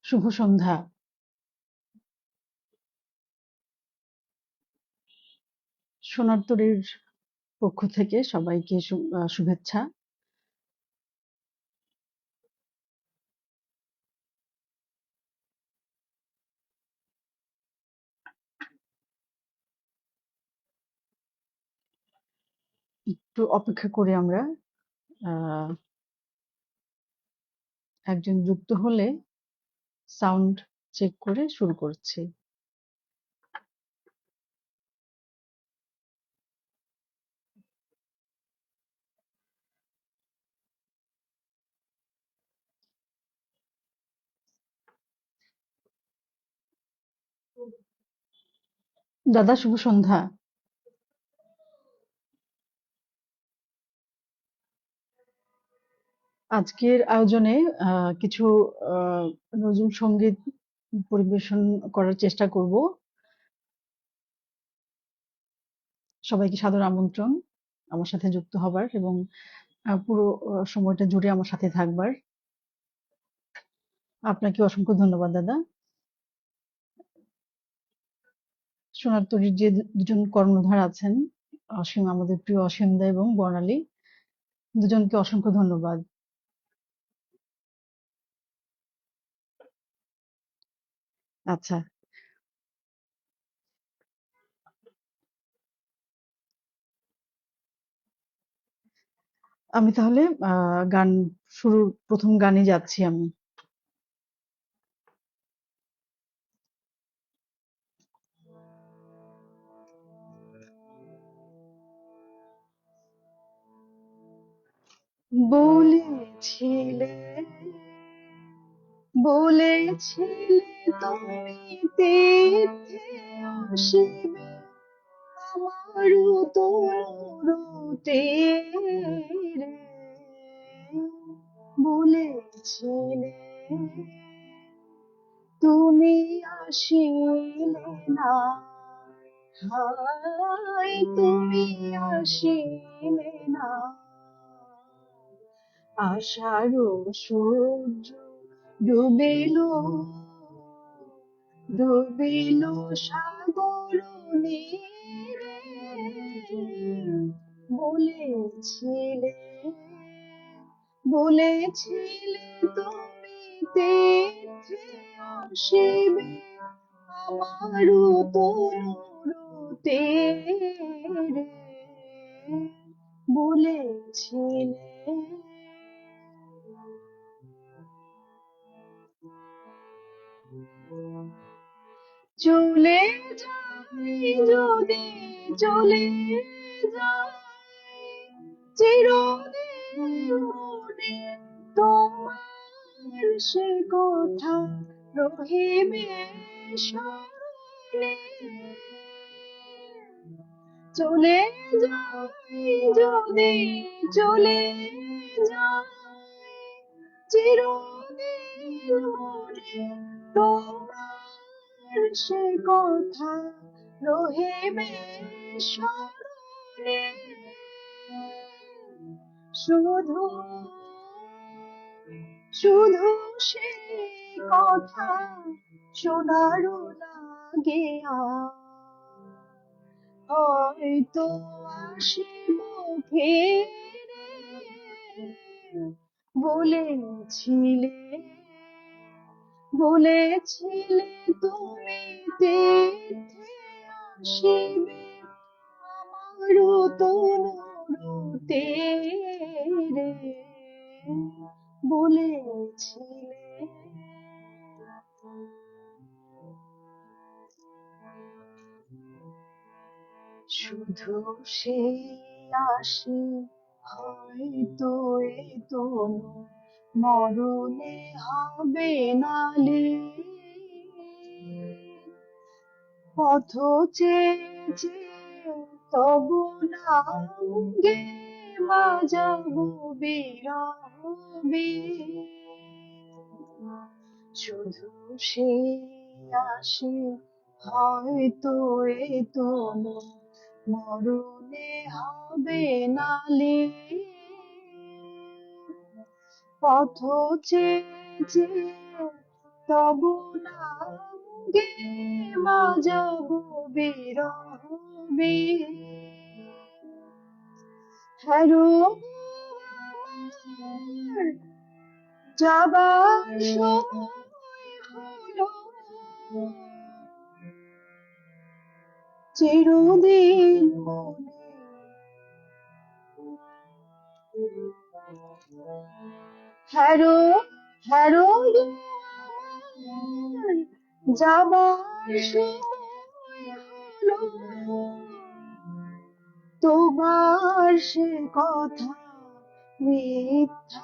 শুভ সন্ধ্যা। সোনার তরীর পক্ষ থেকে সবাইকে শুভেচ্ছা। একটু অপেক্ষা করি আমরা। আহ, একজন যুক্ত হলে সাউন্ড চেক করে শুরু করছি। দাদা শুভ সন্ধ্যা। আজকের আয়োজনে কিছু নজরুল সঙ্গীত পরিবেশন করার চেষ্টা করব। সবাইকে সাদর আমন্ত্রণ আমার সাথে যুক্ত হবার এবং পুরো সময়টা জুড়ে আমার সাথে থাকবার। আপনাকে অসংখ্য ধন্যবাদ দাদা। সোনার তরীর যে দুজন কর্ণধার আছেন, আমাদের প্রিয় অসীম দা এবং বর্ণালী, দুজনকে অসংখ্য ধন্যবাদ। আচ্ছা, আমি তাহলে গান শুরুর প্রথম গানে যাচ্ছি আমি। বলেছিলে বলেছিলে তুমি তীর্থে আসিবে আমারও তনুরূপে রে, বলেছিলে তুমি আসিলে না, হায় তুমি আসিলে না। আষাঢ় সূর্য ডুবিল, ডুবিল সাগর নীরে, বলেছিলে বলেছিলে তুমি তীর্থে আসিবে আমারও তনুরূপে রে, বলেছিলে। চলে যাই যদি চলে যাই চিরদিন মনে তোমার সে কথা রহিবে স্মরণে। চলে যাই যদি চলে যাই চিরদিন মনে তোমার সে কথা রহিবে স্মরণে। শুধু শুধু সেই কথা শোনারও লাগে হয়তো আসিব ফিরে, বলেছিলে বলেছিলে তুমি তীর্থে আসিবে আমারও তনুরূপে রে, বলেছিলে। শুধু সেই আসি হয়তো এ তনু মরণে হবে নালি, পথ চেয়েছে তবু নাম গে বাজাবো বিরহ বীণ। শুধু সেই আসে হয়তো এ তনু মরণে হবে নালি, পথ চেয়েছে তবু নাম গে বাজাবো বিরহ বীণ। হ্যারো আমার যাবার সময় হলো, চিরদিন মনে হ্যারো হ্যারো গো আমার যাবার সময় হলো, তোমার সে কথা মিথ্যা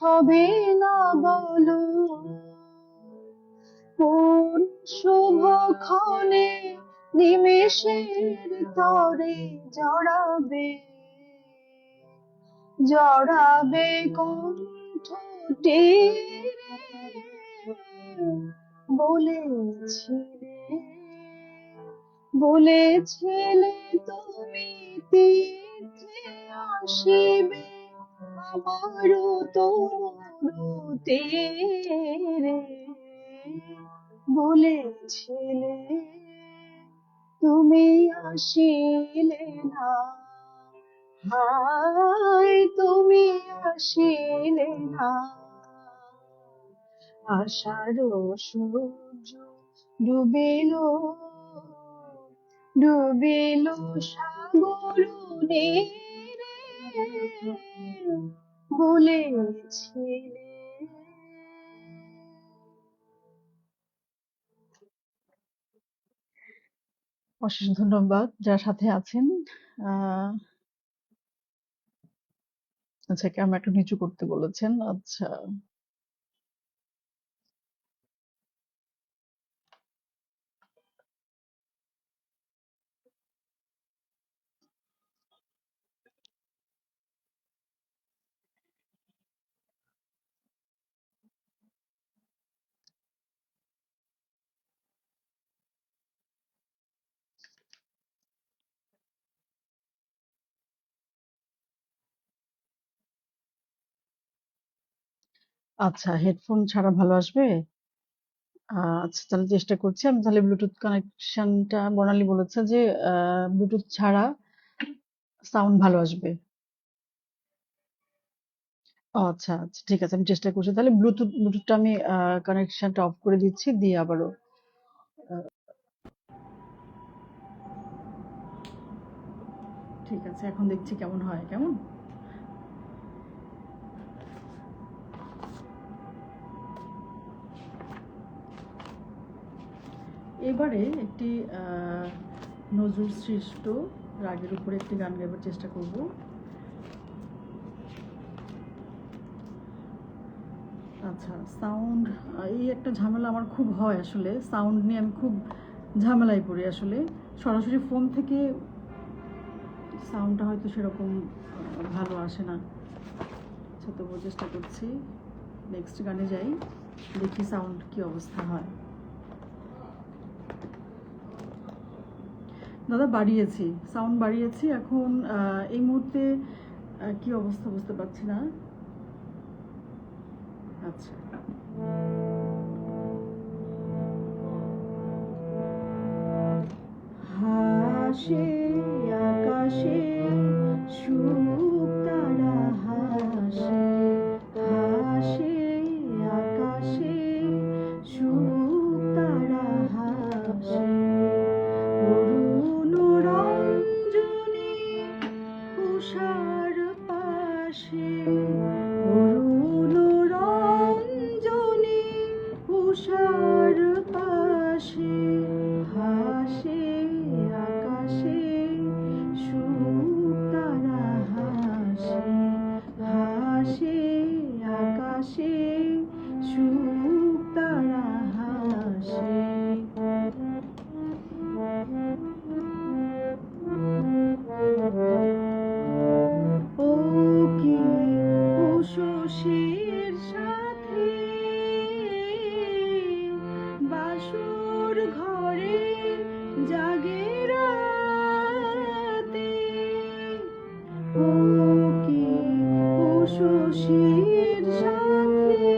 হবে না বলো। কোন শুভক্ষণে নিমেষের তরে জড়াবে জড়াবে কণ্ঠটি বলেছিলে, বলেছিলে তুমি তীর্থে আসিবে আমারও তরুতে রে, বলেছিলে তুমি আসিলে না, হায় তুমি আসিলে না। আশার সূর্য ডুবিল, ডুবিল সাগর নীরে, বলেছিলে। অশেষ ধন্যবাদ যারা সাথে আছেন। আচ্ছা, ক্যামেরা একটু নিচু করতে বলেছেন। আচ্ছা, আচ্ছা, হেডফোন ছাড়া ভালো আসবে? আচ্ছা, তাহলে চেষ্টা করছি। আমি তাহলে ব্লুটুথ কানেকশনটা, বর্ণালী বলেছে যে ব্লুটুথ ছাড়া সাউন্ড ভালো আসবে। আচ্ছা আচ্ছা, ঠিক আছে, আমি চেষ্টা করছি। তাহলে ব্লুটুথটা আমি কানেকশনটা অফ করে দিচ্ছি, দিয়ে আবারও। ঠিক আছে, এখন দেখছি কেমন হয়। কেমন? এবারে একটি নজরুল সৃষ্ট রাগের উপরে একটি গান গাইবার চেষ্টা করব। আচ্ছা, সাউন্ড, এই একটা ঝামেলা আমার খুব হয় আসলে। সাউন্ড নিয়ে আমি খুব ঝামেলায় পড়ি আসলে। সরাসরি ফোন থেকে সাউন্ডটা হয়তো সেরকম ভালো আসে না। আচ্ছা, তবুও চেষ্টা করছি। নেক্সট গানে যাই, দেখি সাউন্ড কি অবস্থা হয়। দাদা, বাড়িয়েছি, সাউন্ড বাড়িয়েছি। এখন এই মুহূর্তে কি অবস্থা বুঝতে পারছি না। আচ্ছা, হাসে আকাশে শুকতারা, হাসে হাসে আকাশে শুকতারা, হাসে অরুণ রঞ্জনী উষার পাশে, অরুণ রঞ্জনী উষার পাশে, হাসে আকাশে শুকতারা, হাসে হাসে আকাশে শুকতারা, হাসে। ও কি উষসীর সাথে বাসর ঘরে জাগে রাতে, ও কি উষসীর সাথে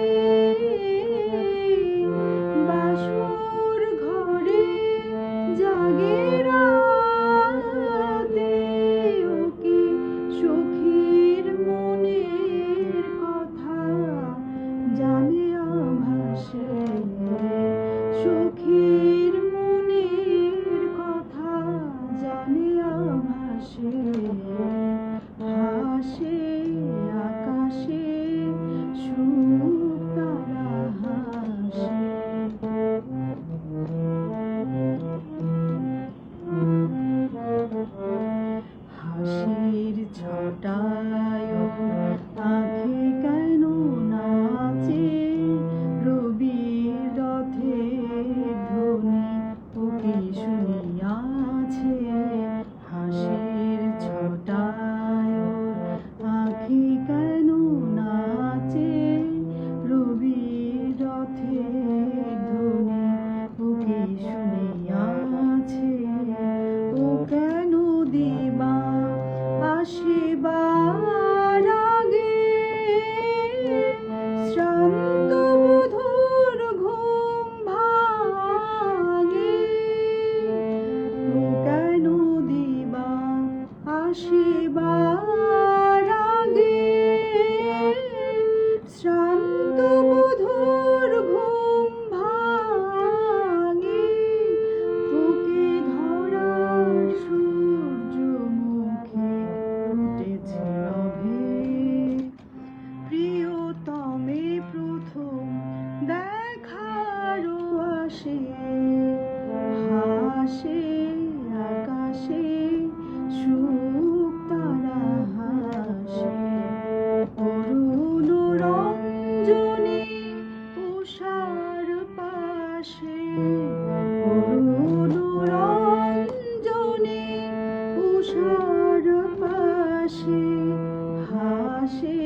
হাসে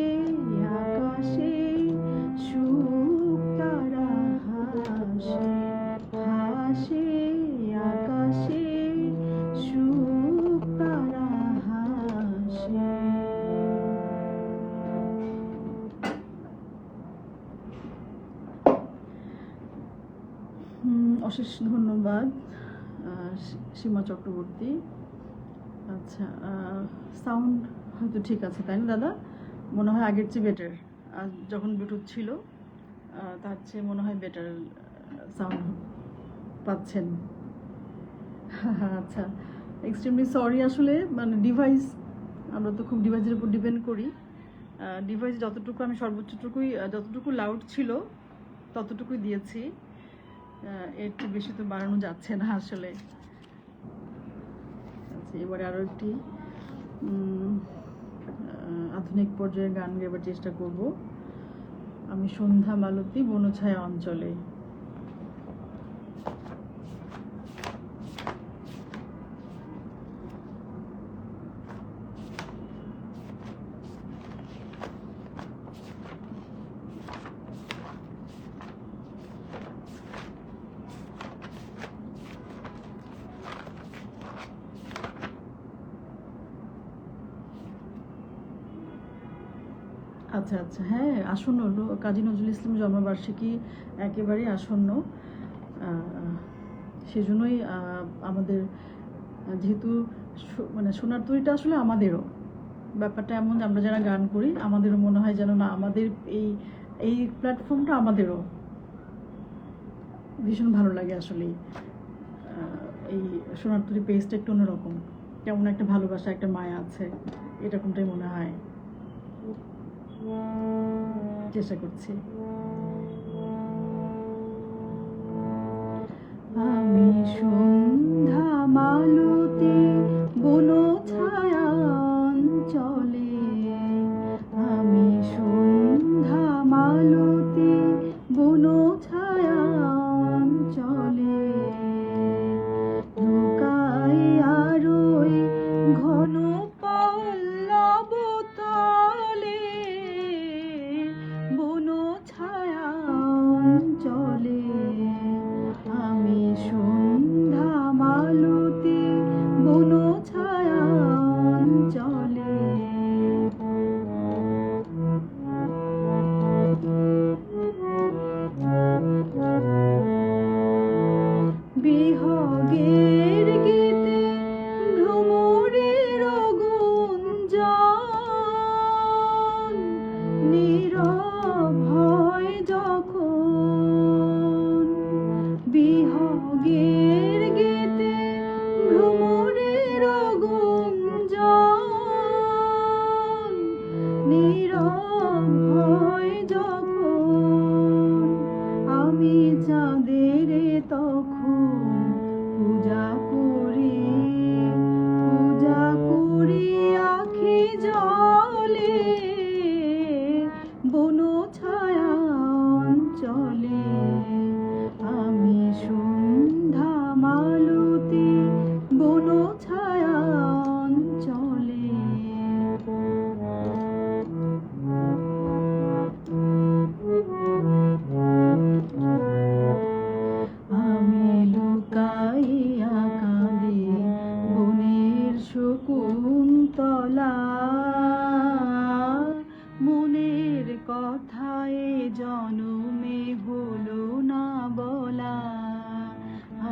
আকাশে সুখ তারা হাসে, হাসে আকাশে সুখ তারা হাসে। অশেষ ধন্যবাদ সীমা চক্রবর্তী। আচ্ছা, সাউন্ড হয়তো ঠিক আছে তাই না দাদা? মনে হয় আগের চেয়ে বেটার, যখন ব্লুটুথ ছিল তার চেয়ে মনে হয় বেটার সাউন্ড পাচ্ছেন। আচ্ছা, এক্সট্রিমলি সরি। আসলে মানে ডিভাইস, আমরা তো খুব ডিভাইসের উপর ডিপেন্ড করি। ডিভাইস যতটুকু আমি যতটুকু লাউড ছিল ততটুকুই দিয়েছি, এর চেয়ে বেশি তো বাড়ানো যাচ্ছে না আসলে। আচ্ছা, এবারে আরও একটি আধুনিক পর্যায়ে গান গাইবার চেষ্টা করব। আমি সন্ধ্যা মালতী বনছায়া অঞ্চলে। আচ্ছা আচ্ছা, হ্যাঁ, আসন্ন কাজী নজরুল ইসলাম জন্মবার্ষিকী একেবারেই আসন্ন। সেজন্যই আমাদের যেহেতু মানে সোনার তরীটা আসলে আমাদেরও, ব্যাপারটা এমন যে আমরা যারা গান করি আমাদেরও মনে হয় যেন না আমাদের এই প্ল্যাটফর্মটা আমাদেরও ভীষণ ভালো লাগে আসলেই। এই সোনার তরী পেজটা একটু অন্যরকম, কেমন একটা ভালোবাসা, একটা মায়া আছে, এরকমটাই মনে হয়। চেষ্টা করছি। আমি সন্ধ্যা মালতী বনছায়া অঞ্চলে, আমি সন্ধ্যা মালতী বনছায়া অঞ্চলে, লুকাইয়া রই ঘন পল্লব তলে, বনছায়া অঞ্চলে, আমি সন্ধ্যা মালতী বনছায়া অঞ্চলে। বিহগের গীতে ভ্রমরের গুঞ্জন, নীরব হয় যখন, বিহগের গীতে ভ্রমরের গুঞ্জন, নীরব হয় যখন, আমি চাঁদের তখন পূজা করি, পূজা করি আখি জলে, বনছায়া অঞ্চলে, আমি সন্ধ্যা মালতী বনছায়া অঞ্চলে। আমি লুকাইয়া কাঁদি বনের শকুন্তলা, মনের কথায় জনমে হলো না বলা,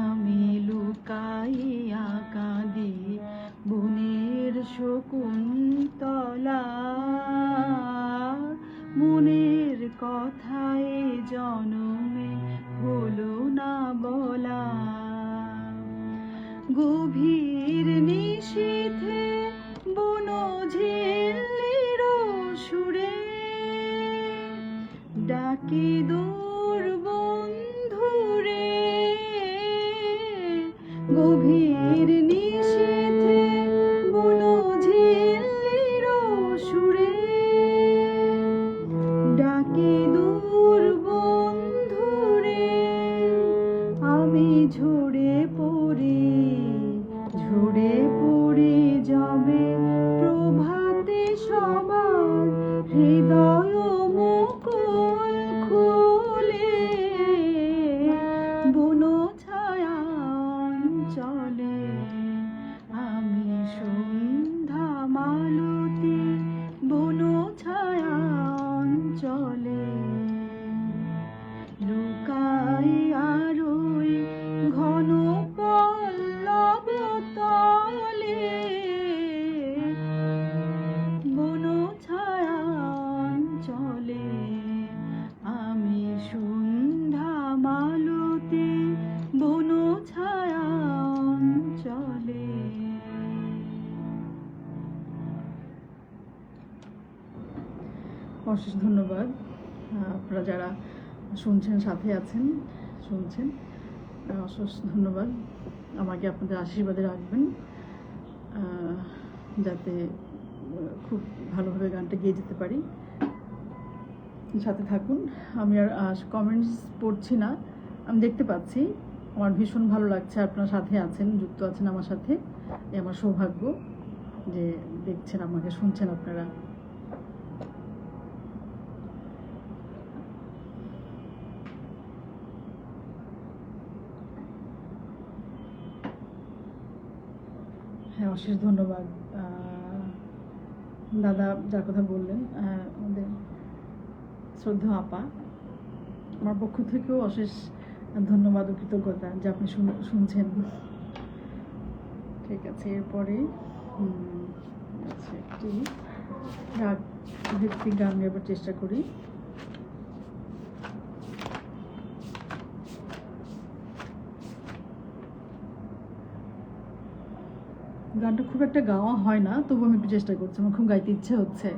আমি লুকাইয়া কাঁদি বনের শকুন্তলা, মনের কথায় জনমে হলো না বলা, গভীর নিশীথে বনঝিল্লির সুরে ডাকি দূর বন্ধুরে, গভীর নিশীথে বনঝিল্লির সুরে ডাকি দূর বন্ধুরে, আমি ঝরে পড়ি যবে প্রভাতে সব আমার হৃদয় মুকুল খুলে বুনো ছায়া অঞ্চলে আমি সন্ধ্যা মালতী বুনো ছায়া অঞ্চলে লুকাই আরই ঘন পল্লব তলে বুনো ছায়া অঞ্চলে আমি সন্ধ্যা মালতী বুনো ছায়া অঞ্চলে। অশেষ ধন্যবাদ। আপনারা যারা শুনছেন, সাথে আছেন, শুনছেন, অশেষ ধন্যবাদ। আমাকে আপনাদের আশীর্বাদে রাখবেন যাতে খুব ভালোভাবে গানটা গেয়ে যেতে পারি। সাথে থাকুন। আমি আর কমেন্টস পড়ছি না, আমি দেখতে পাচ্ছি। আমার ভীষণ ভালো লাগছে আপনারা সাথে আছেন, যুক্ত আছেন আমার সাথে। আমার সৌভাগ্য যে দেখছেন, আমাকে শুনছেন আপনারা। হ্যাঁ, অশেষ ধন্যবাদ দাদা, যার কথা বললেন, আমাদের শ্রদ্ধা আপা। আমার পক্ষ থেকেও অশেষ ধন্যবাদ ও কৃতজ্ঞতা যে আপনি শুনছেন। ঠিক আছে, এরপরে একটি রাগ ভিত্তিক গান গাইবার চেষ্টা করি। গানটা খুব একটা গাওয়া হয় না, তবু আমি একটু চেষ্টা করছি, আমার খুব গাইতে ইচ্ছে হচ্ছে।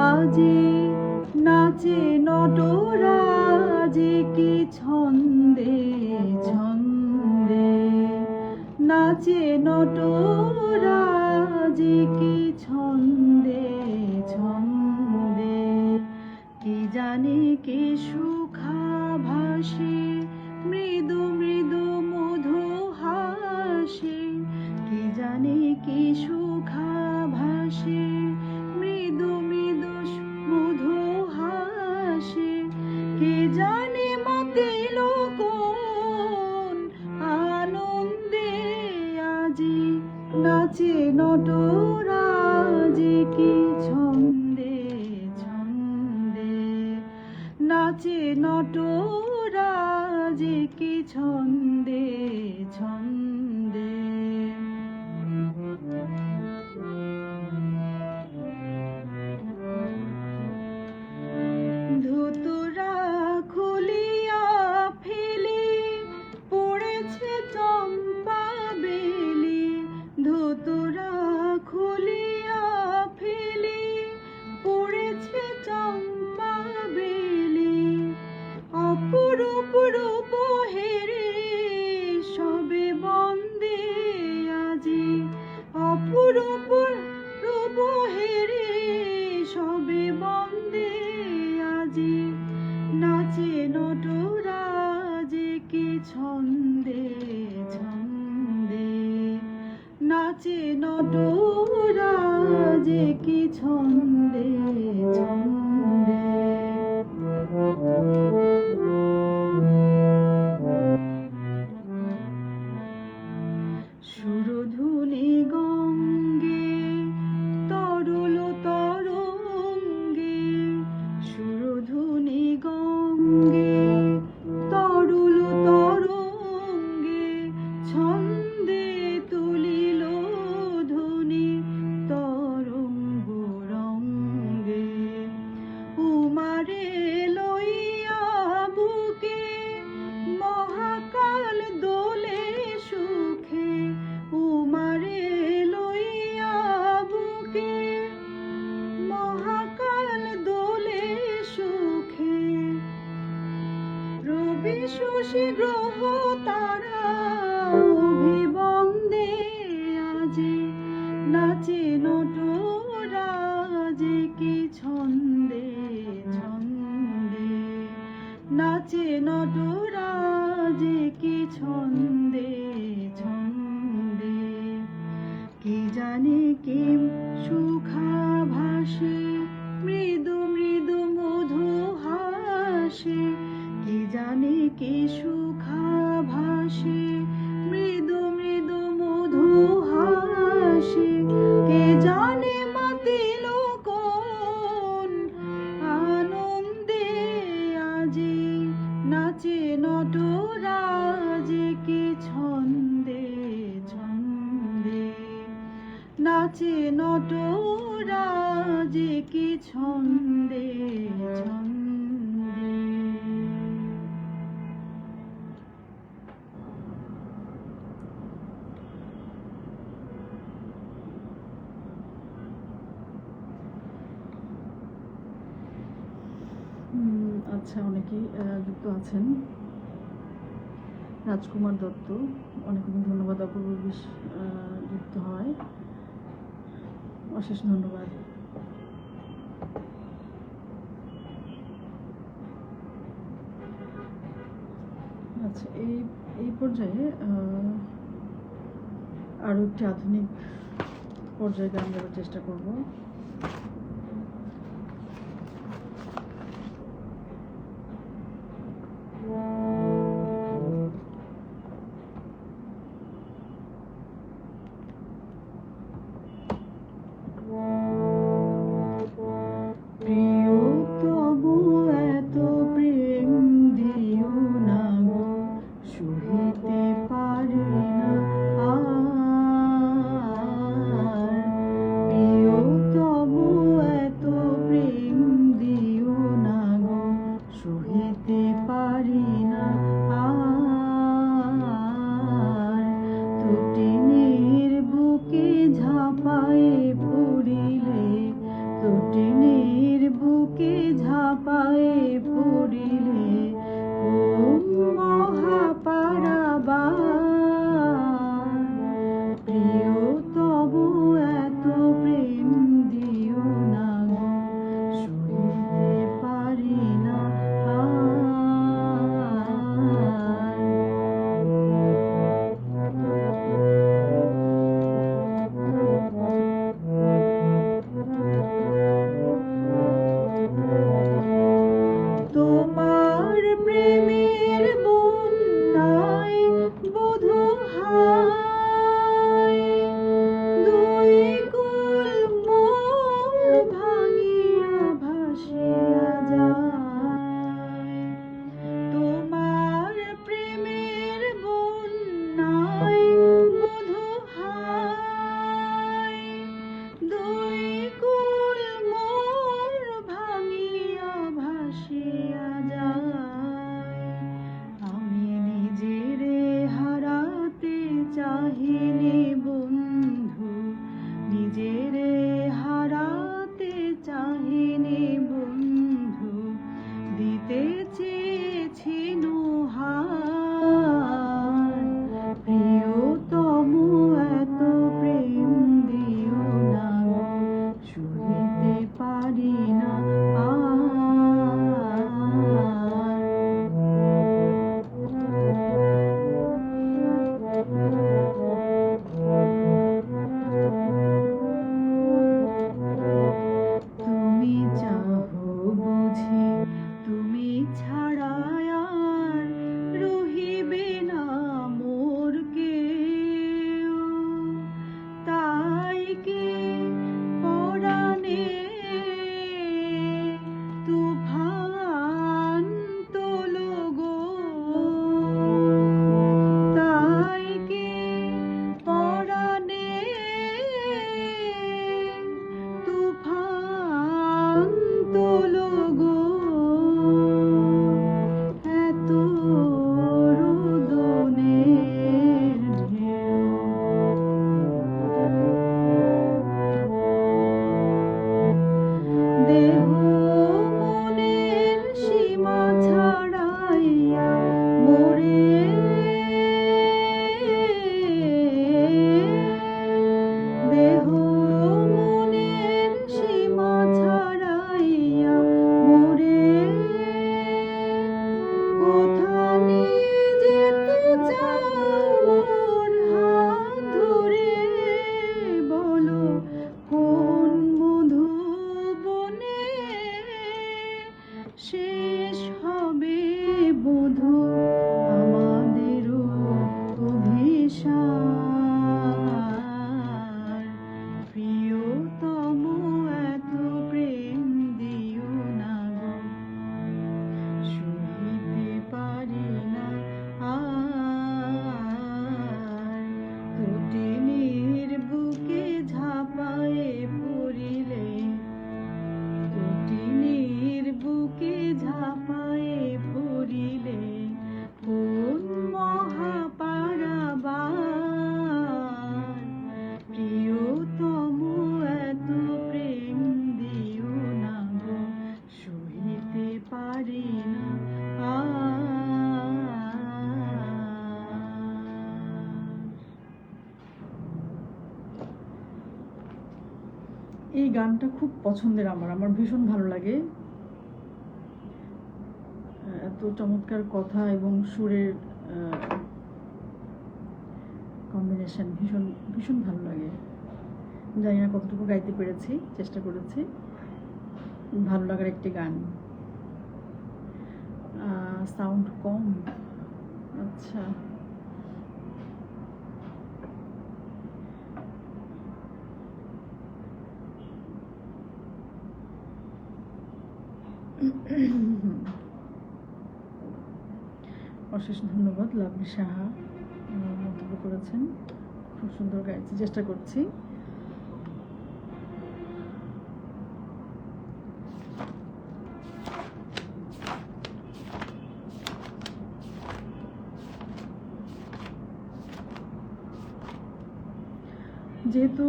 আজি নাচে নটরাজ কি ছন্দে ছন্দে, নাচে নটরাজ কি ছন্দে ছন্দে, কি জানি কি সুখাভাসী মৃদু মৃদু মধু হাসি, কি জানি কি সুখাভাসী মৃদু মৃদু মধু হাসি, কি জানি মাতিল কোন আনন্দে আজি নাচে নটরাজ কি ছন্দে ছন্দে, নাচে নটরাজ কি ছন্দে ছন্দে। ধুতুরা খুলিয়া ফেলি পড়েছে চম্পা বেলি, ধুতুরা খুলিয়া ফেলি পড়েছে চম্পা বেলি, অপরূপ রূপ হেরে সবে বন্দে আজি, অপরূপ রূপ হেরে সবে বন্দে আজি, নাচে নটরাজ কি ছন্দে ছন্দে, নাচে নটরাজ কি ছন্দে ছন্দে। সুরধুনি গঙ্গে তরল তরঙ্গে, সুরধুনি গঙ্গে তরল তরঙ্গে, ছন্দে তুলিল ধ্বনি তরঙ্গ রঙ্গে, উমারে লইয়া বুকে মহাকাল দোলে সুখে, উমারে লইয়া বুকে মহাকাল দোলে সুখে, রবি শশী গ্রহ তারা অভিবন্দে আজি, নাচে নটরাজ কি ছন্দে ছন্দে, নাচে নটরাজ কি ছন্দে ছন্দে। জানে কি সুখাভাসে মৃদু মৃদু মধু হাসে, কি জানে কি সুখাভাসে মৃদু মৃদু মধু হাসে, কে জানে মাতিল কোন আনন্দে আজি নাচে নটরাজ কি ছন্দে ছন্দে, নাচে নটরাজ কি ছন্দে ছন্দে। আচ্ছা, অনেকেই যুক্ত আছেন। রাজকুমার দত্ত, অনেক অনেক ধন্যবাদ অপূর্ব যুক্ত হয়, অশেষ ধন্যবাদ। আচ্ছা, এই পর্যায়ে আরও একটি আধুনিক পর্যায়ে গান গাওয়ার চেষ্টা করব। প্রিয়তম এত প্রেম দিও না গো, সহিতে পারি না আর। প্রিয়তম এই গানটা খুব পছন্দের আমার ভীষণ ভালো লাগে। এত চমৎকার কথা এবং সুরের কম্বিনেশন ভীষণ ভীষণ ভালো লাগে। জানি না কতটুকু গাইতে পেরেছি, চেষ্টা করেছি। ভালো লাগার একটি গান। সাউন্ড কম, আচ্ছা। অশেষ ধন্যবাদ। লাভলি সাহা মন্তব্য করেছেন, খুব সুন্দর গাইছি, চেষ্টা করছি। যেহেতু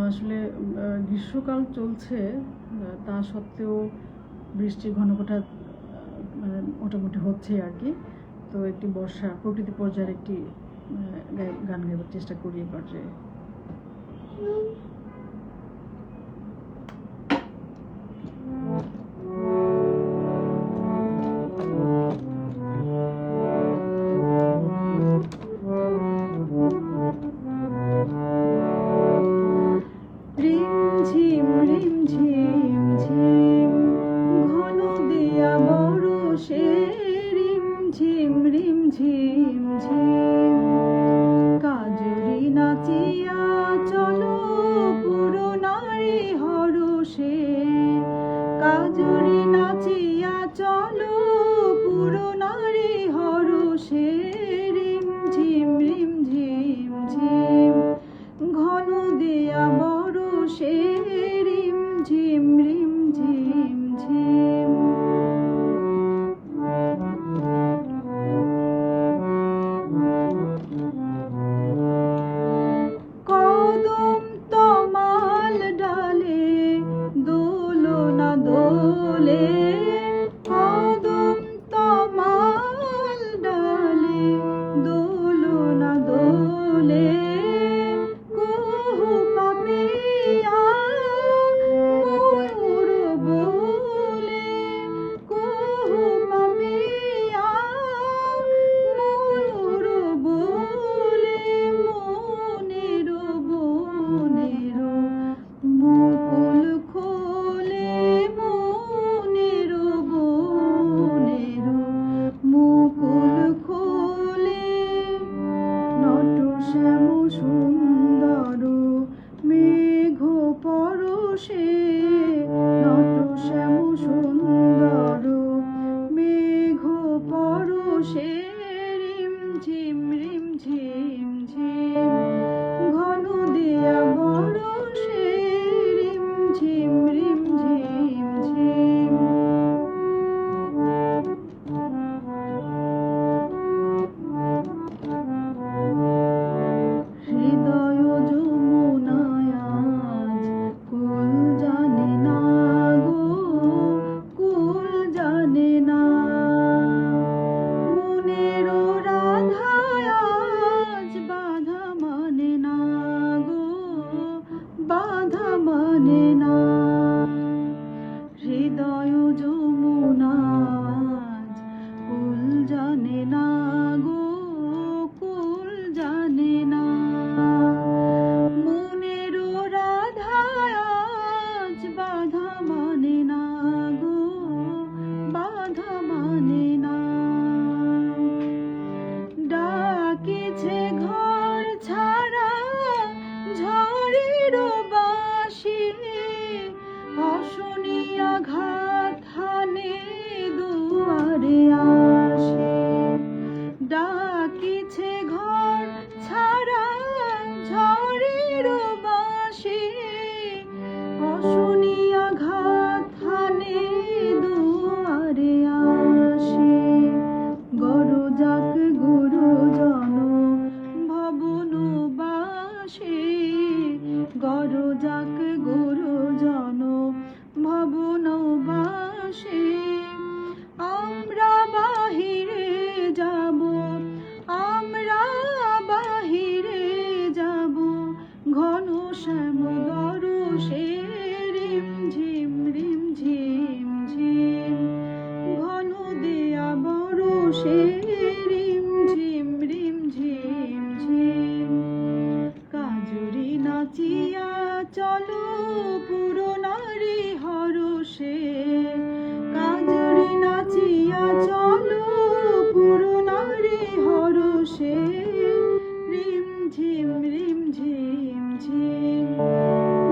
আসলে গ্রীষ্মকাল চলছে, তা সত্ত্বেও বৃষ্টির ঘনঘটা মোটামুটি হচ্ছে আর কি। তো একটি বর্ষা প্রকৃতি পর্যায়ের একটি গান গাইবার চেষ্টা করি এবার। যে রিমঝিম রিমঝিম ঝিম ঘন দিয়া বরষে, রিমঝিম রিমঝিম ঝিম কাজরি নাচিয়া চলো পুরনারী হরষে, কাজরি নাচিয়া চলো পুরনারী হরষে, রিমঝিম রিমঝিম ঝিম ঘন দিয়া বরষে, রিমঝিম রিমঝিম ঝিম। কদম তমাল ডালে দোলনা দোলে, কদম তমাল ডালে দোলনা দোলে, কুহু পাপিয়া ময়ূর বলে, কুহু পাপিয়া ময়ূর বলে, মনের বনের মুকুল খোলে, মনের বনের মুকুল খোলে, নট শ্যাম সুন্দর মেঘ পরশে, নট শ্যাম সুন্দর মেঘ পরশে, রিমঝিম রিমঝিম ঝিম ঘন দিয়া বরষে, রিমঝিম রিমঝিম ঝিম। হৃদয় যমুনায় আজ কুল জানে না গো, কুল জানে না, মনের রাধায় আজ বাধা মানে না গো, বাধা মানে না। হৃদয় যমুনায় আজ কুল জানে না গো, কুল জানে না, মনের রাধায় আজ বাধা মানে না গো, বাধা মানে না। ডাকিছে ঘর ছাড়া ঝড়ের বাঁশি, অশুনিয়া ঘাত হানে দুয়ারে আসে, ডাকিছে ঘর ছাড়া ঝড়ের বাঁশি, অশুনিয়া ঘাত হানে দুয়ারে আসে, গরজাক গুরুজন ভবন বাসে, গরজাক গুরুজন ভবন বাসে, আমরা বাহিরে যাব, আমরা বাহিরে যাব, ঘন শ্যাম দরশে, চলো পুরনারী হরষে, কাজরে নাচিয়া চলো পুরনারী হরষে, রিম ঝিম ঝিম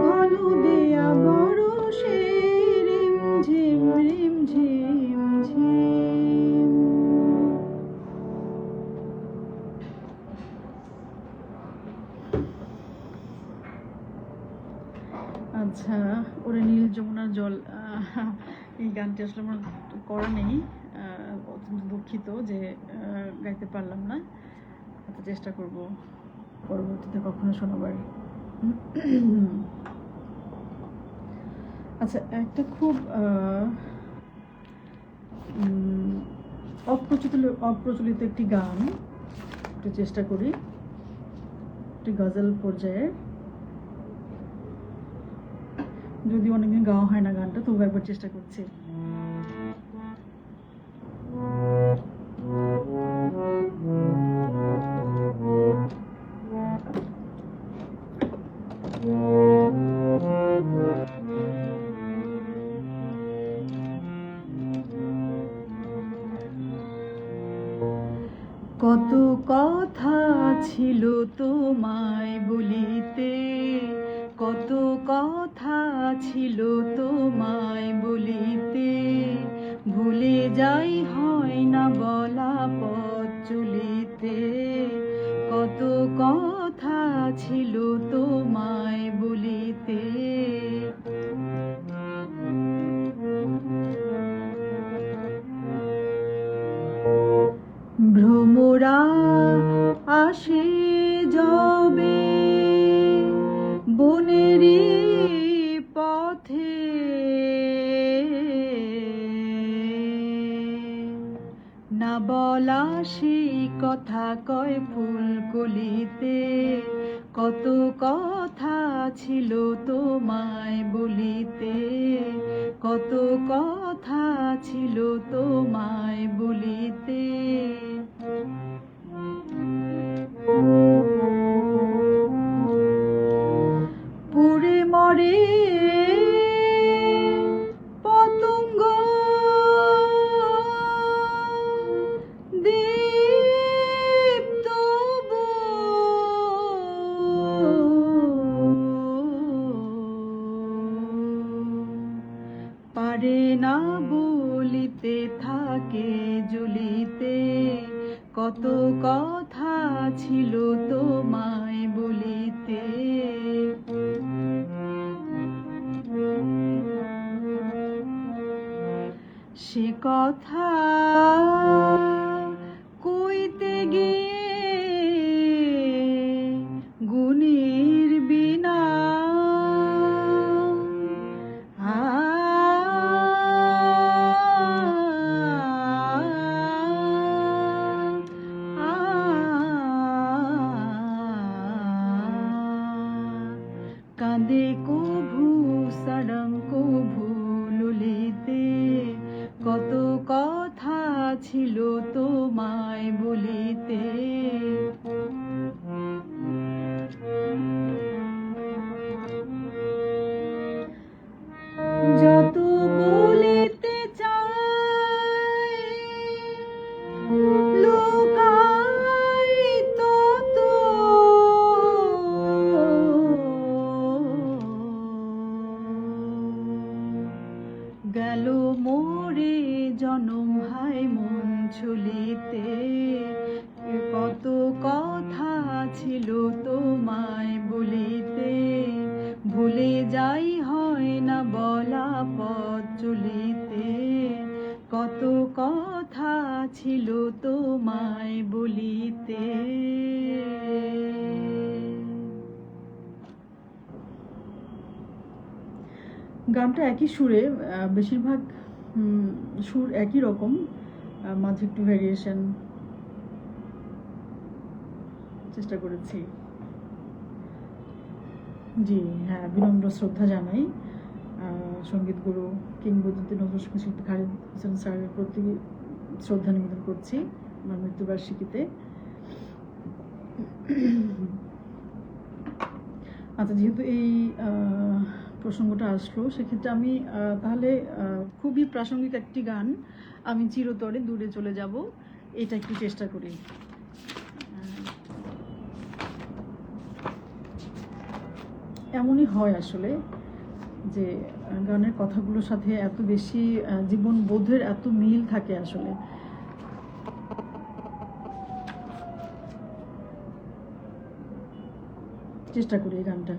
ঘন দেয়া বরষে, রিম ঝিম ঝিম। আচ্ছা, ওরে নীল যমুনার জল, এই গানটি আসলে আমার করা নেই, অত্যন্ত দুঃখিত যে গাইতে পারলাম না। আচ্ছা, চেষ্টা করব পরবর্তীতে কখনো শোনাবার। আচ্ছা, একটা খুব অপ্রচলিত একটি গান একটু চেষ্টা করি, একটি গজল পর্যায়ে, যদি অনেকদিন গাওয়া হয় না গানটা, তবু একবার চেষ্টা করছি। কত কথা ছিল তোমায় বলিতে, কত কথা ছিল তোমায় বলিতে, ভুলে যাই হয় না বলা পথ চলিতে, কত কথা ছিল তোমায় বলিতে। ভ্রমরা আসে যবে বনেরি পথে, না বলা সেই কথা কয় ফুল কলিতে, কত কথা ছিল তোমায় বলিতে, কত কথা ছিল তোমায় বলিতে। পুড়ে মরে পতঙ্গ, দীপ্ত পারে না বলিতে, থাকে জ্বলিতে, কত কথা ছিল তোমায় বলিতে। সে কথা কইতে গিয়ে গুণের বিনা, কাঁদে কভু সারং কভু ললিতে, কত কথা ছিল তোমায় বলিতে। যত বলিতে চাই লোকাই তত, গেল মোরে জনম হায় মন ছুলিতে, কত কথা ছিল তোমায় বলিতে, ভুলে যাই হয় না বলা পথ চলিতে, কত কথা ছিল তোমায় বলিতে। গানটা একই সুরে, বেশিরভাগ সুর একই রকম, মাঝে একটু ভ্যারিয়েশন চেষ্টা করেছি। জি হ্যাঁ, বিনম্র শ্রদ্ধা জানাই সঙ্গীত গুরু কিংবদন্তি নজরুল শিল্পী খালিদ হোসেন স্যারের প্রতি শ্রদ্ধা নিবেদন করছি আমার মৃত্যুবার্ষিকীতে। আচ্ছা, যেহেতু এই প্রসঙ্গটা আসলো, সেক্ষেত্রে আমি তাহলে খুবই প্রাসঙ্গিক একটি গান, আমি চিরতরে দূরে চলে যাব, এটা একটু চেষ্টা করি। এমনই হয় আসলে যে গানের কথাগুলোর সাথে এত বেশি জীবন বোধের এত মিল থাকে আসলে। চেষ্টা করি এই গানটা।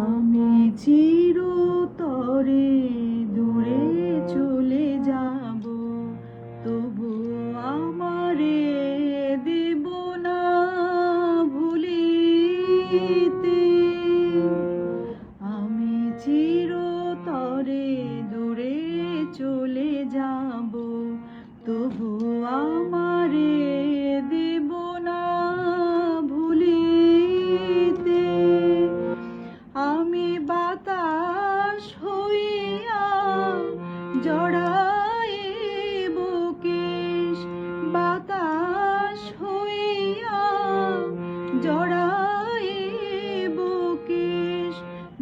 আমি চিরতরে দূরে চলে যাব, তবু আমারে দেব না ভুলিতে। আমি চিরতরে দূরে চলে যাব, তবু আমারে দেব না ভুলিতে। আমি বাতাস হইয়া জড়াইব কেশ, বাতাস হইয়া জড়াইব কেশ,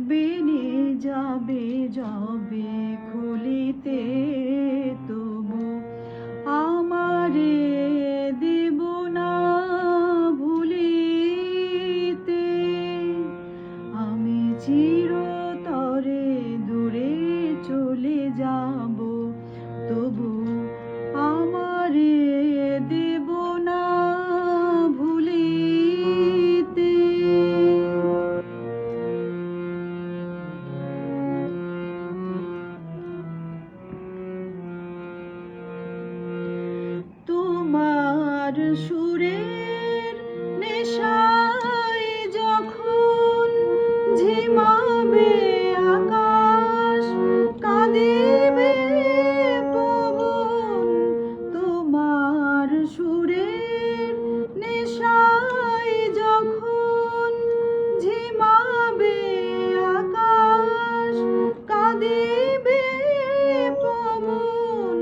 বেনে যাবে যাবে খুলিতে, তবু আমারে দেব না ভুলিতে। আমি চিরতরে দূরে চলে যাব, তবু আমারে দেব না ভুলিতে। তোমার সুরের নেশায় যখন ঝিমাবে আকাশ, কাঁদিবে পবন। তোমার সুরের নেশায় যখন ঝিমাবে আকাশ, কাঁদিবে পবন।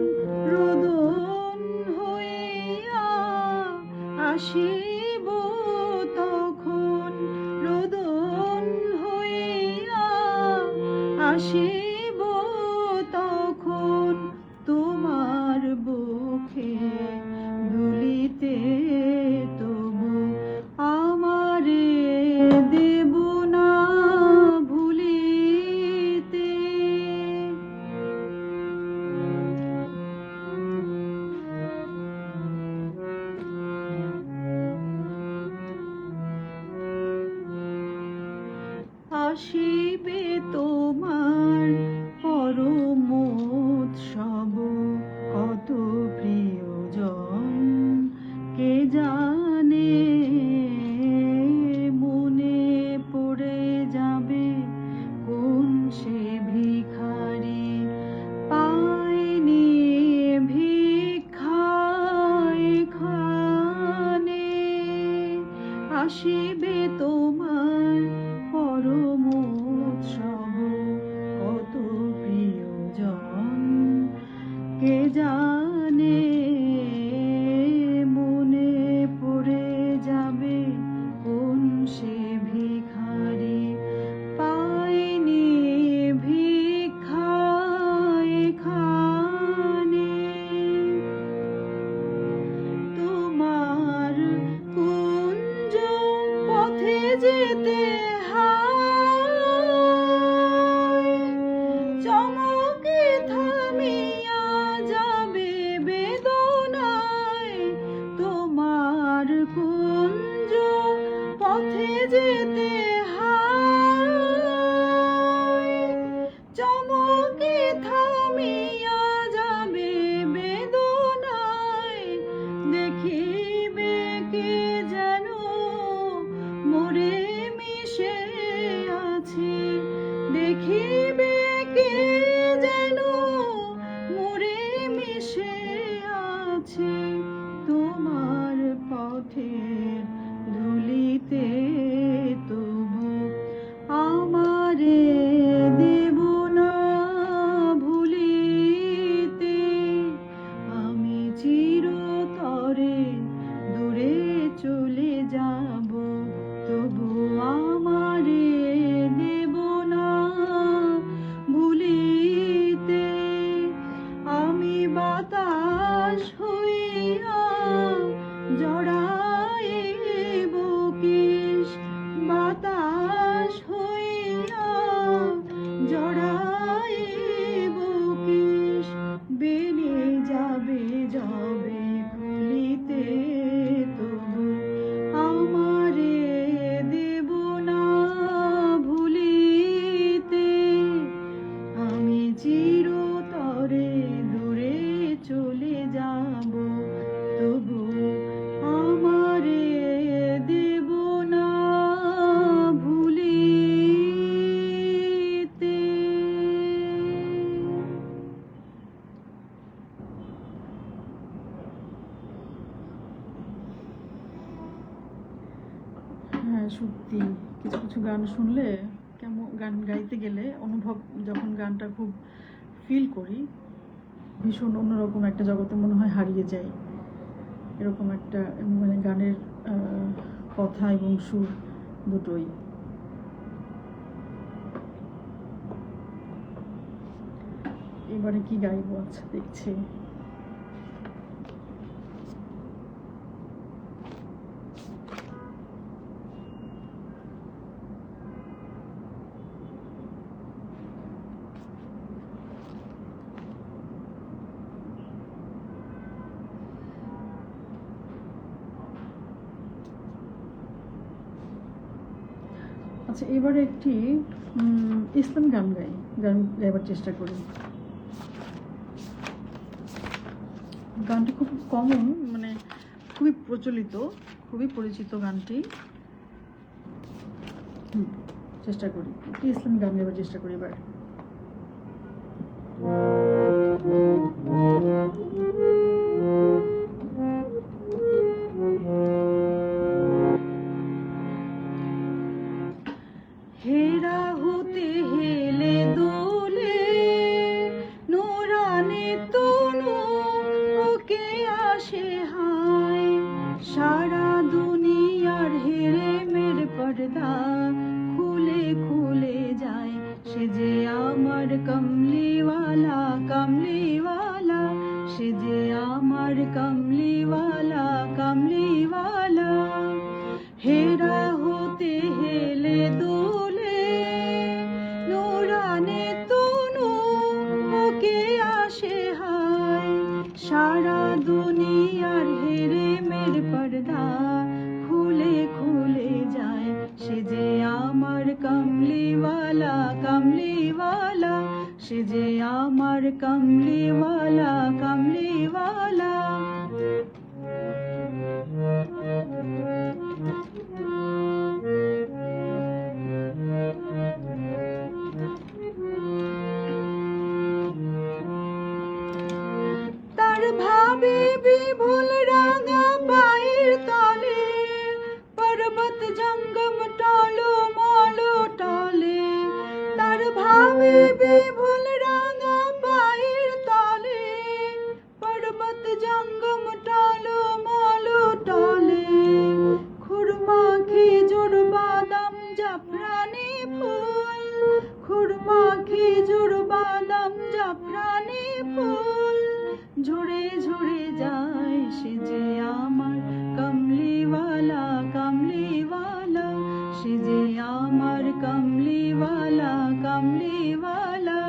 রোদন হইয়া আসিব তখন, রোদন হইয়া আসিব তখন, তোমার বুকে দুলিতে, তবু আমারে দেব না ভুলিতে। আসিবে তোমার পরম উৎসব, কত প্রিয়জন কে জানে, মনে পড়ে যাবে কোন সে ভিখারি, পায়নি ভিক্ষা এখানে। আসিবে তোমার পরম উৎসব, কত প্রিয়জন কে জানে, মনে পড়ে যাবে কোন সে ভিখারি, পায়নি ভিক্ষা এখানে। তোমার কুঞ্জ পথে যেতে হায়, চমকে থামিয়া যাবে বেদনায়। তোমার কুঞ্জ পথে যেতে হায়, চমকে থামিয়া যাবে বেদনায়। দেখিবে কে যেন মোরে মিশে আছে, দেখিবে কে যেন মোরে মিশে আছে। তোমার পথের ধুলিতে, তবু আমারে দেব না ভুলিতে। আমি সত্যি কিছু কিছু গান শুনলে, কেমন গান গাইতে গেলে অনুভব, যখন গানটা খুব ফিল করি, ভীষণ অন্যরকম একটা জগতে মনে হয় হারিয়ে যাই। এরকম একটা মানে গানের কথা এবং সুর দুটোই। এবারে কি গাইবো, আচ্ছা দেখছি। আচ্ছা, এবারে একটি ইসলাম গান গাইবার চেষ্টা করি। গানটি খুব কমন, মানে খুবই প্রচলিত, খুবই পরিচিত গানটি। চেষ্টা করি একটি ইসলাম গান গাইবার চেষ্টা করি এবার। হেরা হতে হেলে দোলে নোরানে তনু ওকে আসে হায়, সারা দুনিয়ার হেরে মের পর্দা খুলে খুলে যায়, সে যে আমার কমলিওয়ালা কমলিওয়ালা, সে যে আমার কমলিওয়ালা কমলিওয়ালা। হেরা হতে হেলে দোলে নোরানে তনু ওকে আসে হায়, সারা দুনিয়ার হেরে মের পর্দা খুলে খুলে যায়, সে যে আমার কমলিওয়ালা কমলিওয়ালা, সে যে আমার কমলিওয়ালা কমলিওয়ালা। তার ভাবে বিভুল রাঙা পায়ের তলে, পর্বত জঙ্গম টলো মলো টলে, তার ভাবে বিভুল রাঙা পায়ের তলে, পর্বত জঙ্গম টলো মলো টলে, খুরমা খেজুর বাদাম জাফরানি ফুল, খুরমা খেজুর বাদাম জাফরানি ফুল ঝরে ঝরে যায়, সে যে আমার কমলিওয়ালা কমলিওয়ালা, সে যে আমার কমলিওয়ালা কমলিওয়ালা।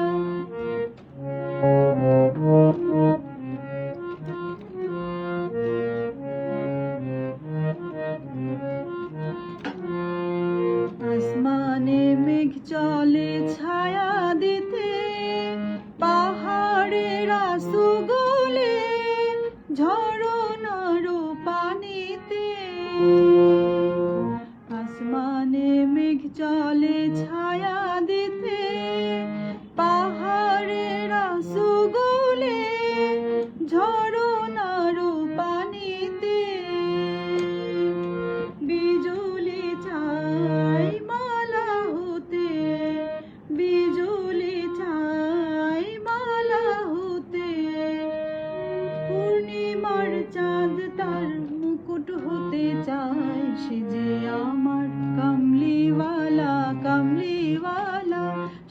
আসমানে মেঘ চলে ছায়া দিতে, পাহাড়ের আঁসু গলে ঝরনার পানিতে, আসমানে মেঘ চলে ছায়া দিতে, পাহাড়ের আঁসু গলে ঝরনার পানিতে, বিজুলি চাই মালা হতে, বিজুলি চাই মালা হতে, পূর্ণিমার চাঁদ তার মুকুট হতে চায়, সে যে আমার কমলিওয়ালা কমলিওয়ালা,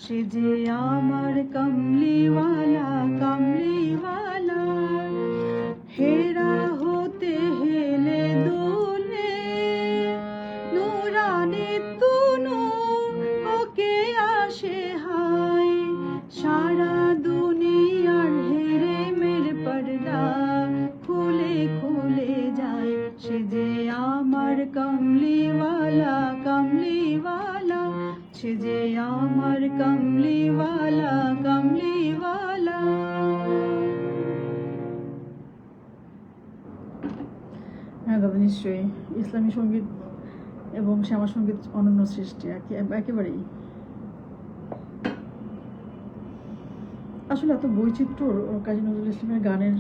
সে যে আমার কমলিওয়ালা কমলিওয়ালা। হেরা হতে হেলে দোলে নোরানে তনু ওকে আসে হায়, সারা দুনিয়ার হেরে মের পর্দা খুলে খুলে যায়, সে যে আমার কমলিওয়ালা কমলিওয়ালা, সে যে আমার কমলিওয়ালা কমলিওয়ালা। হ্যাঁ দাদা, নিশ্চয়ই ইসলামী সঙ্গীত এবং শ্যামা সঙ্গীত অনন্য সৃষ্টি একেবারেই। আসলে এত বৈচিত্র্য কাজী নজরুল ইসলামের গানের,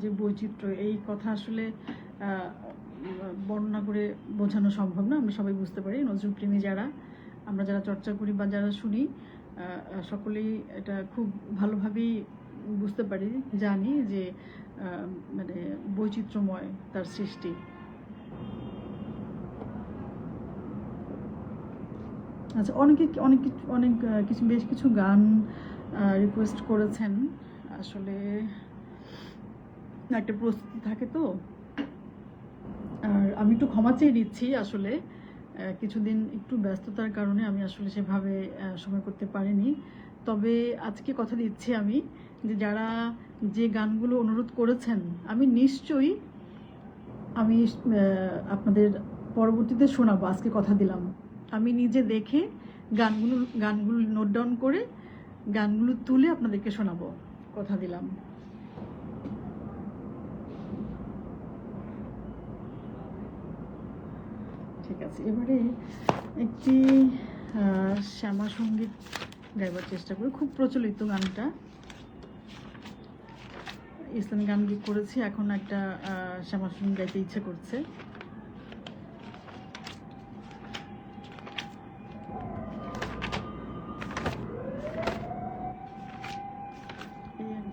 যে বৈচিত্র্য, এই কথা আসলে বর্ণনা করে বোঝানো সম্ভব না, আমরা সবাই বুঝতে পারি। নজরুল প্রেমী যারা, আমরা যারা চর্চা করি বা যারা শুনি, সকলেই এটা খুব ভালোভাবেই বুঝতে পারি, জানি যে মানে বৈচিত্র্যময় তার সৃষ্টি। আচ্ছা, অনেক কিছু বেশ কিছু গান রিকোয়েস্ট করেছেন। আসলে একটা প্রস্তুতি থাকে তো, আর আমি একটু ক্ষমা চেয়ে নিচ্ছি। আসলে কিছুদিন একটু ব্যস্ততার কারণে আমি আসলে সেভাবে সময় করতে পারিনি। তবে আজকে কথা দিচ্ছি আমি যে যারা যে গানগুলো অনুরোধ করেছেন, আমি নিশ্চয়ই আপনাদের পরবর্তীতে শোনাবো। আজকে কথা দিলাম, আমি নিজে দেখে গানগুলো নোট ডাউন করে গানগুলো তুলে আপনাদেরকে শোনাবো, কথা দিলাম। ঠিক আছে, এবারে একটি শ্যামা সঙ্গীত গাইবার চেষ্টা করি। খুব প্রচলিত গানটা, ইসলামিক গান করেছি, এখন একটা শ্যামা সঙ্গীত গাইতে ইচ্ছে করছে।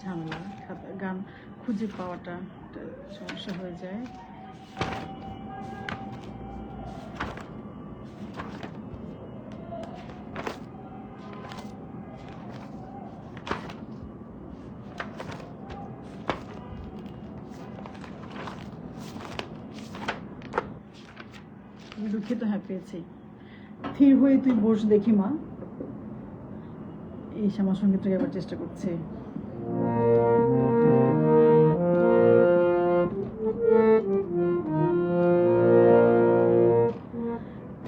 ঝামেলা, গান খুঁজে পাওয়াটা সমস্যা হয়ে যায়। দুঃখিত, হ্যাঁ পেয়েছি। স্থির হয়ে তুই বস দেখি মা, এই শ্যামা সঙ্গীতটা গাইবার চেষ্টা করছি।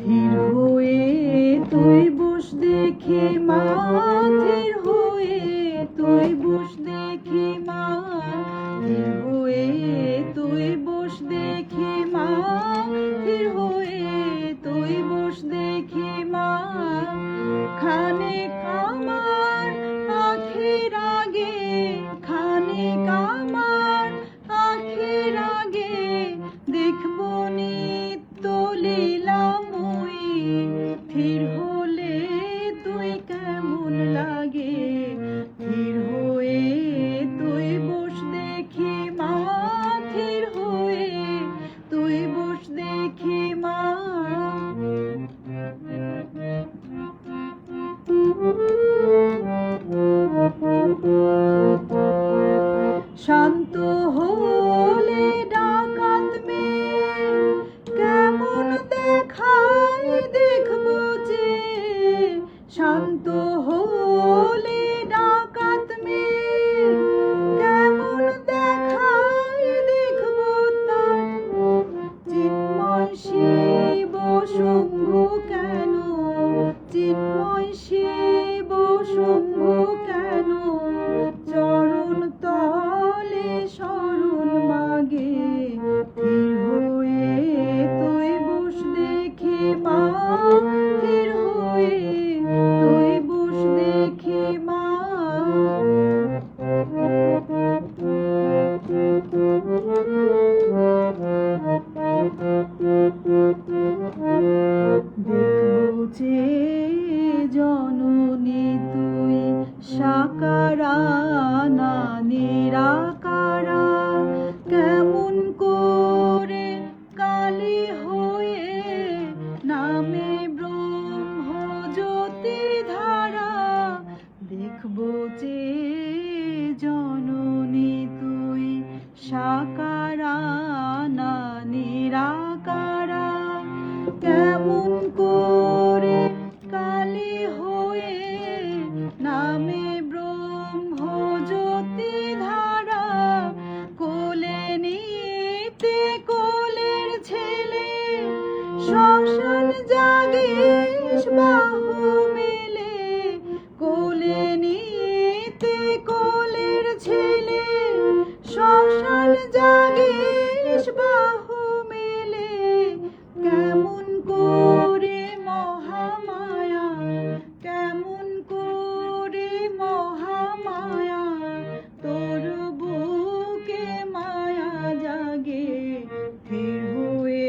স্থির হয়ে তুই বস দেখি মা, স্থির হয়ে তুই বস দেখি মা, স্থির হয়ে তুই বস দেখি মা, স্থির হয়ে তুই বস দেখি মা, খানিক আমার আখের আগে, খানিক আমার আখের আগে দেখবো নিত্য লীলাময়ী, স্থির হলে তুই কেমন লাগে, স্থির হয়ে তুই বস দেখি মা, স্থির হয়ে তুই বস দেখি মা। শান্ত হলে ডাকাত মেয়ে কেমন দেখায় দেখবো যে, শান্ত হলে ডাকাত মেয়ে কেমন দেখায় দেখবো তার, চিন্ময় শিব শম্ভু কেন, চিন্ময় শিব শম্ভু কেন, চরণ তলে শরণ মাগে, স্থির হয়ে তুই বস দেখি মা, স্থির হয়ে তুই বস দেখি মা। দেখবো যে জননী তুই সাকারা না নিরাকারা, কেমন করে কালী হয়ে নামে ব্রহ্ম জ্যোতি ধারা, দেখবো যে জননী তুই সাকারা না নিরাকারা, কেমন করে কালী হয়ে নামে ব্রহ্ম জ্যোতি ধারা, কোলে নিতে কোলের ছেলে শ্মশান জাগিস বাহু মেলে, কোলে নিতে কোলের ছেলে শ্মশান জাগিস বাহু মেলে, কেমন করে মহামায়া, কেমন করে মহামায়া তোর বুকে মায়া জাগে, স্থির হয়ে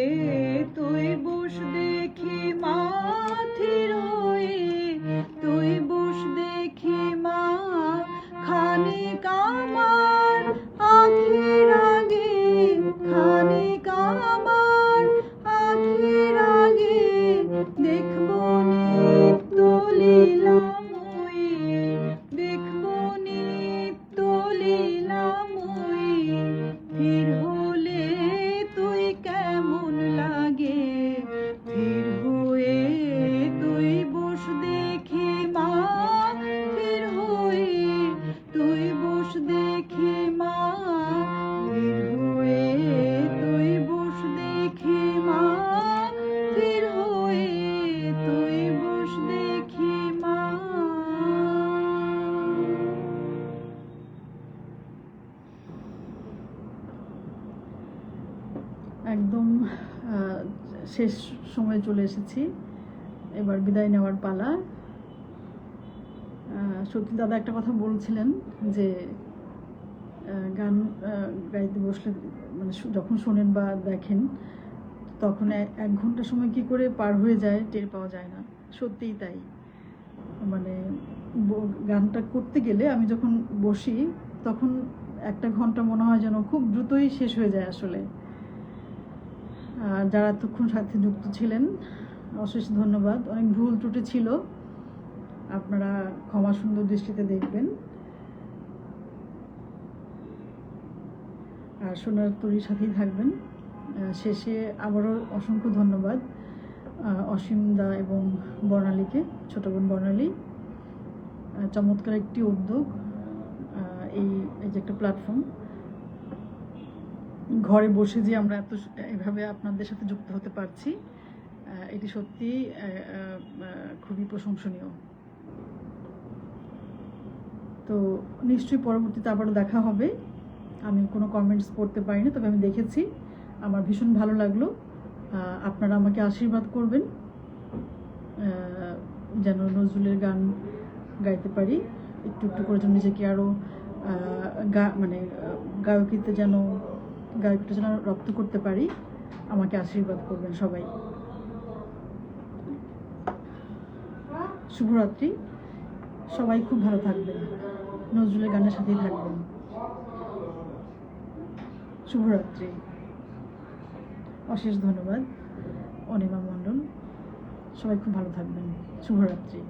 একদম শেষ সময়ে চলে এসেছি, এবার বিদায় নেওয়ার পালা। সত্যি দাদা একটা কথা বলছিলেন যে গান গাইতে বসলে মানে যখন শোনেন বা দেখেন তখন 1 ঘন্টা সময় কি করে পার হয়ে যায় টের পাওয়া যায় না। সত্যিই তাই, মানে গানটা করতে গেলে আমি যখন বসি তখন 1 ঘন্টা মনে হয় যেন খুব দ্রুতই শেষ হয়ে যায় আসলে। যারা এতক্ষণ সাথে যুক্ত ছিলেন অশেষ ধন্যবাদ। অনেক ভুল ত্রুটি ছিল, আপনারা ক্ষমা সুন্দর দৃষ্টিতে দেখবেন। আর সোনার তরীর সাথেই থাকবেন। শেষে আবারও অসংখ্য ধন্যবাদ অসীম দা এবং বর্ণালীকে, ছোট বোন বর্ণালী। চমৎকার একটি উদ্যোগ, এই যে একটা প্ল্যাটফর্ম, ঘরে বসে যে আমরা এভাবে আপনাদের সাথে যুক্ত হতে পারছি, এটি সত্যি খুবই প্রশংসনীয়। তো নিশ্চয়ই পরবর্তীতে আবারও দেখা হবে। আমি কোনো কমেন্টস পড়তে পারিনি, তবে আমি দেখেছি, আমার ভীষণ ভালো লাগলো। আপনারা আমাকে আশীর্বাদ করবেন যেন নজরুলের গান গাইতে পারি, একটু একটু করে যেন নিজেকে আরও মানে গায়কিতে যেন রপ্ত করতে পারি। আমাকে আশীর্বাদ করবেন সবাই। শুভরাত্রি, সবাই খুব ভালো থাকবেন, নজরুলের গানের সাথেই থাকবেন। শুভরাত্রি, অশেষ ধন্যবাদ অনিমা মণ্ডল, সবাই খুব ভালো থাকবেন। শুভরাত্রি।